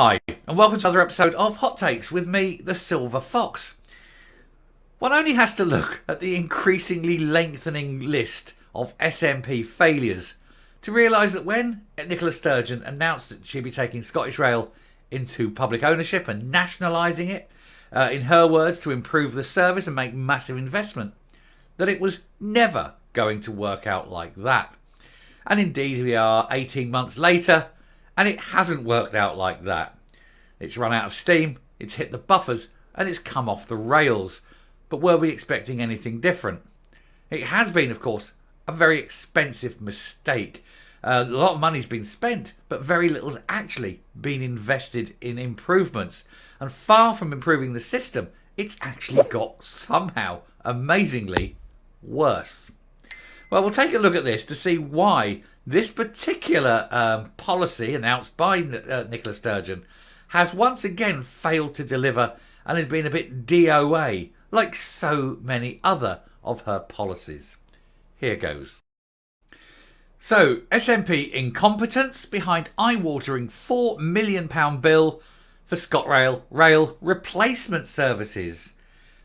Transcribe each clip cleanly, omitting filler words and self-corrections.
Hi, and welcome to another episode of Hot Takes with me, the Silver Fox. One only has to look at the increasingly lengthening list of SNP failures to realise that when Nicola Sturgeon announced that she'd be taking ScotRail into public ownership and nationalising it, in her words, to improve the service and make massive investment, that it was never going to work out like that. And indeed we are 18 months later, and it hasn't worked out like that. It's run out of steam, it's hit the buffers, and it's come off the rails. But were we expecting anything different? It has been, of course, a very expensive mistake. A lot of money's been spent, but very little's actually been invested in improvements. And far from improving the system, it's actually got somehow, amazingly, worse. Well, we'll take a look at this to see why this particular policy announced by Nicola Sturgeon has once again failed to deliver and has been a bit DOA, like so many other of her policies. Here goes. So, SNP Incompetence behind eye-watering £4 million bill for ScotRail rail replacement services.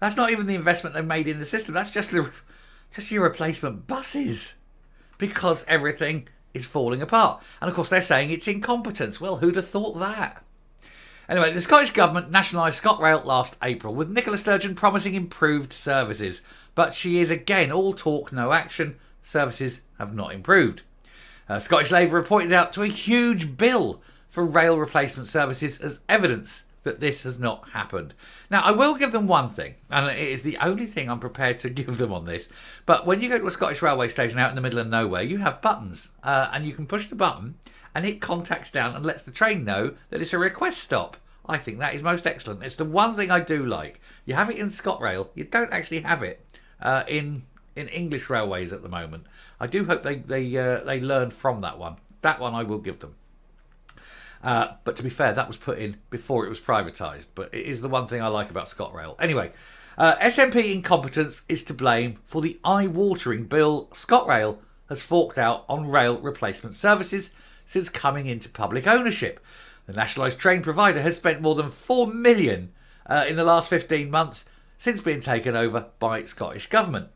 That's not even the investment they made in the system, that's just your replacement buses, because everything is falling apart. And of course they're saying it's incompetence. Well, who'd have thought that? Anyway, the Scottish Government nationalised ScotRail last April, with Nicola Sturgeon promising improved services. But she is again all talk, no action. Services have not improved. Scottish Labour have pointed out to a huge bill for rail replacement services as evidence that this has not happened. Now, I will give them one thing, and it is the only thing I'm prepared to give them on this. But when you go to a Scottish railway station out in the middle of nowhere, you have buttons, and you can push the button, and it contacts down and lets the train know that it's a request stop. I think that is most excellent. It's the one thing I do like. You have it in ScotRail. You don't actually have it in English railways at the moment. I do hope they learn from that one. That one I will give them. But to be fair, that was put in before it was privatised. But it is the one thing I like about ScotRail. Anyway, SNP Incompetence is to blame for the eye-watering bill ScotRail has forked out on rail replacement services since coming into public ownership. The nationalised train provider has spent more than £4 million in the last 15 months since being taken over by Scottish Government.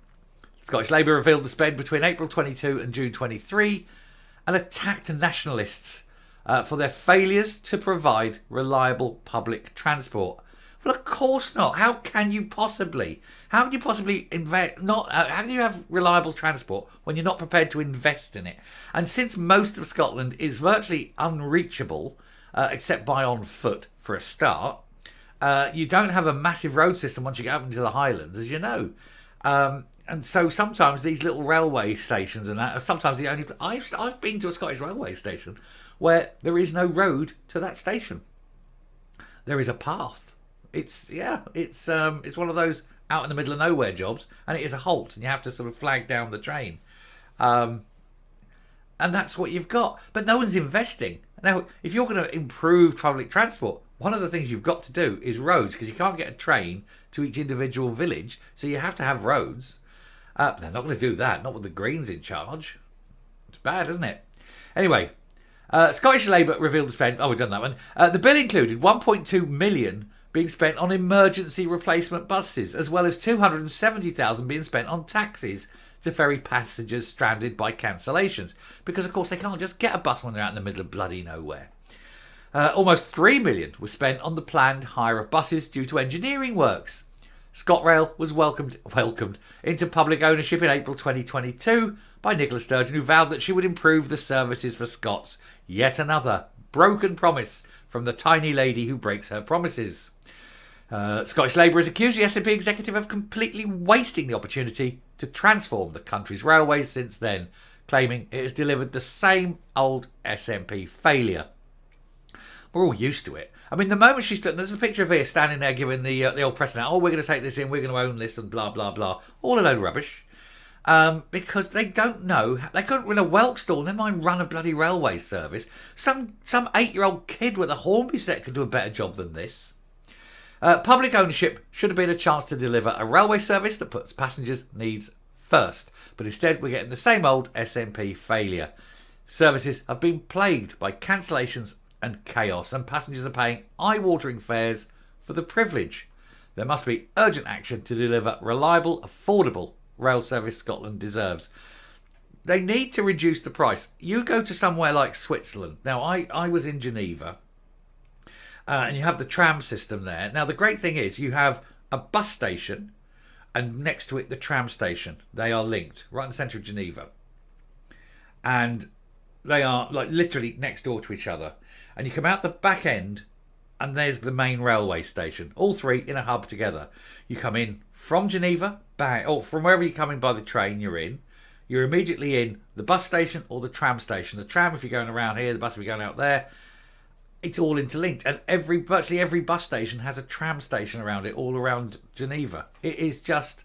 Scottish Labour revealed the spend between April 22 and June 23 and attacked nationalists for their failures to provide reliable public transport. Well, of course not. How can you possibly How can you have reliable transport when you're not prepared to invest in it? And since most of Scotland is virtually unreachable, except by on foot for a start, you don't have a massive road system once you get up into the Highlands, as you know. And so sometimes these little railway stations and that are sometimes the only... I've been to a Scottish railway station where there is no road to that station. There is a path. It's one of those out in the middle of nowhere jobs, and it is a halt, and you have to sort of flag down the train. And that's what you've got. But no one's investing. Now, if you're going to improve public transport, one of the things you've got to do is roads, because you can't get a train to each individual village, so you have to have roads. But they're not going to do that, not with the Greens in charge. It's bad, isn't it? Anyway, Scottish Labour revealed the spend... Oh, we've done that one. The bill included £1.2 million being spent on emergency replacement buses, as well as £270,000 being spent on taxis to ferry passengers stranded by cancellations. Because, of course, they can't just get a bus when they're out in the middle of bloody nowhere. Almost £3 million was spent on the planned hire of buses due to engineering works. ScotRail was welcomed into public ownership in April 2022 by Nicola Sturgeon, who vowed that she would improve the services for Scots. Yet another broken promise from the tiny lady who breaks her promises. Scottish Labour has accused the SNP executive of completely wasting the opportunity to transform the country's railways since then, claiming it has delivered the same old SNP failure. We're all used to it. I mean, the moment she stood... There's a picture of her standing there giving the old press out, oh, we're going to take this in, we're going to own this, and blah, blah, blah. All a load of rubbish. Because they don't know... They couldn't run a whelk stall, never mind run a bloody railway service. Some 8-year-old kid with a Hornby set could do a better job than this. Public ownership should have been a chance to deliver a railway service that puts passengers' needs first. But instead, we're getting the same old SNP failure. Services have been plagued by cancellations and chaos, and passengers are paying eye-watering fares for the privilege. There must be urgent action to deliver reliable, affordable rail service Scotland deserves. They need to reduce the price. You go to somewhere like Switzerland. Now, I was in Geneva, and you have the tram system there. Now, the great thing is you have a bus station, and next to it the tram station. They are linked right in the centre of Geneva, and they are like literally next door to each other. And you come out the back end, and there's the main railway station. All three in a hub together. You come in from Geneva, back, or from wherever you're coming by the train you're in. You're immediately in the bus station or the tram station. The tram if you're going around here, the bus if you're going out there. It's all interlinked, and virtually every bus station has a tram station around it, all around Geneva. It is just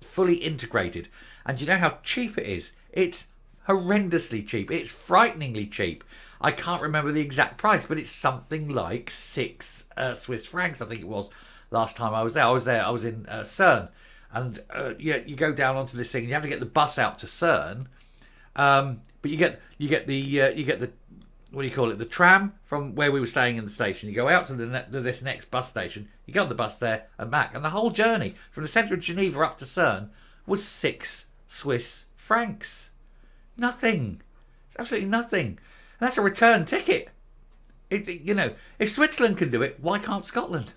fully integrated. And you know how cheap it is? It's horrendously cheap. It's frighteningly cheap. I can't remember the exact price, but it's something like 6 Swiss francs, I think it was, last time I was there. I was in Cern, and you go down onto this thing, and you have to get the bus out to Cern, but you get the what do you call it? The tram from where we were staying in the station. You go out to this next bus station. You go on the bus there and back, and the whole journey from the centre of Geneva up to Cern was 6 Swiss francs. Nothing. It's absolutely nothing. And that's a return ticket. If Switzerland can do it, why can't Scotland?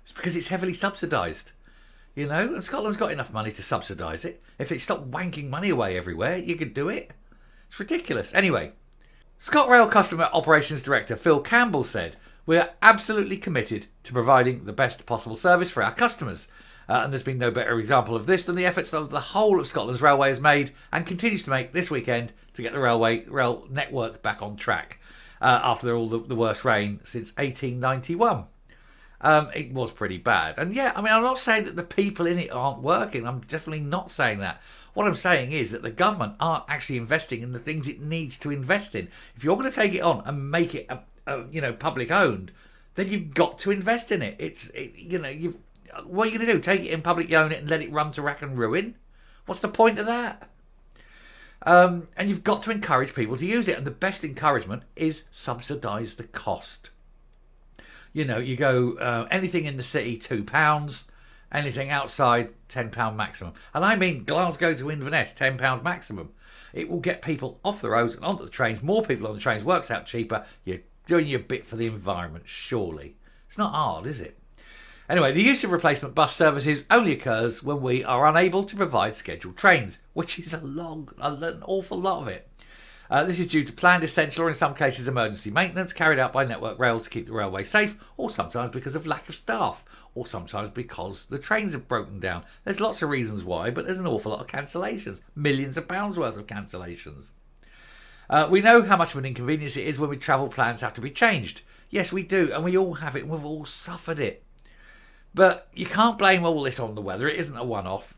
It's because it's heavily subsidised. And Scotland's got enough money to subsidise it. If it stopped wanking money away everywhere, you could do it. It's ridiculous. Anyway, ScotRail Customer Operations Director Phil Campbell said, "We are absolutely committed to providing the best possible service for our customers. And there's been no better example of this than the efforts of the whole of Scotland's railway has made and continues to make this weekend to get the rail network back on track after all the worst rain since 1891. It was pretty bad. And I'm not saying that the people in it aren't working. I'm definitely not saying that. What I'm saying is that the government aren't actually investing in the things it needs to invest in. If you're going to take it on and make it, public owned, then you've got to invest in it. What are you going to do? Take it in public, own it, and let it run to rack and ruin? What's the point of that? And you've got to encourage people to use it. And the best encouragement is subsidise the cost. You go anything in the city, £2. Anything outside, £10 maximum. And I mean Glasgow to Inverness, £10 maximum. It will get people off the roads and onto the trains. More people on the trains works out cheaper. You're doing your bit for the environment, surely. It's not hard, is it? Anyway, the use of replacement bus services only occurs when we are unable to provide scheduled trains, which is an awful lot of it. This is due to planned, essential, or in some cases emergency maintenance carried out by Network Rail to keep the railway safe, or sometimes because of lack of staff, or sometimes because the trains have broken down. There's lots of reasons why, but there's an awful lot of cancellations. Millions of pounds worth of cancellations. We know how much of an inconvenience it is when travel plans have to be changed. Yes, we do, and we all have it, and we've all suffered it. But you can't blame all this on the weather. It isn't a one-off.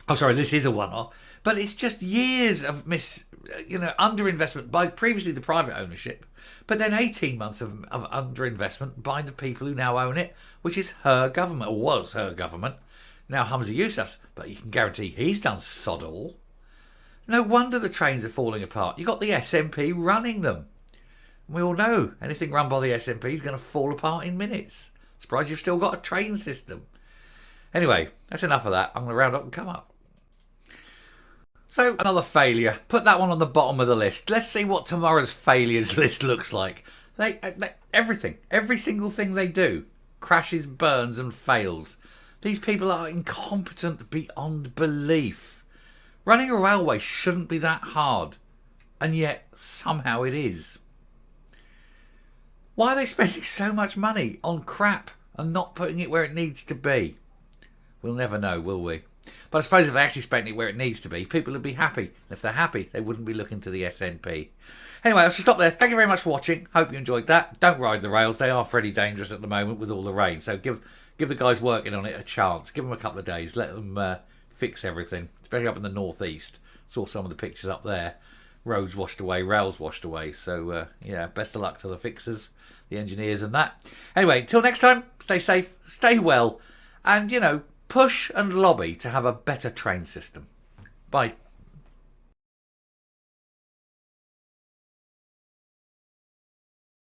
Oh, sorry, this is a one-off. But it's just years of underinvestment by previously the private ownership, but then 18 months of underinvestment by the people who now own it, which is her government, or was her government, now Humza Yousaf's, but you can guarantee he's done sod all. No wonder the trains are falling apart. You've got the SNP running them. We all know anything run by the SNP is going to fall apart in minutes. Surprised you've still got a train system. Anyway, that's enough of that. I'm going to round up and come up. So, another failure. Put that one on the bottom of the list. Let's see what tomorrow's failures list looks like. Everything, every single thing they do crashes, burns and fails. These people are incompetent beyond belief. Running a railway shouldn't be that hard, and yet somehow it is. Why are they spending so much money on crap and not putting it where it needs to be? We'll never know, will we? But I suppose if they actually spent it where it needs to be, people would be happy. And if they're happy, they wouldn't be looking to the SNP. Anyway, I should stop there. Thank you very much for watching. Hope you enjoyed that. Don't ride the rails. They are pretty dangerous at the moment with all the rain. So give the guys working on it a chance. Give them a couple of days. Let them fix everything. Especially up in the northeast. Saw some of the pictures up there. Roads washed away, rails washed away. So, best of luck to the fixers, the engineers and that. Anyway, till next time, stay safe, stay well, and, push and lobby to have a better train system. Bye.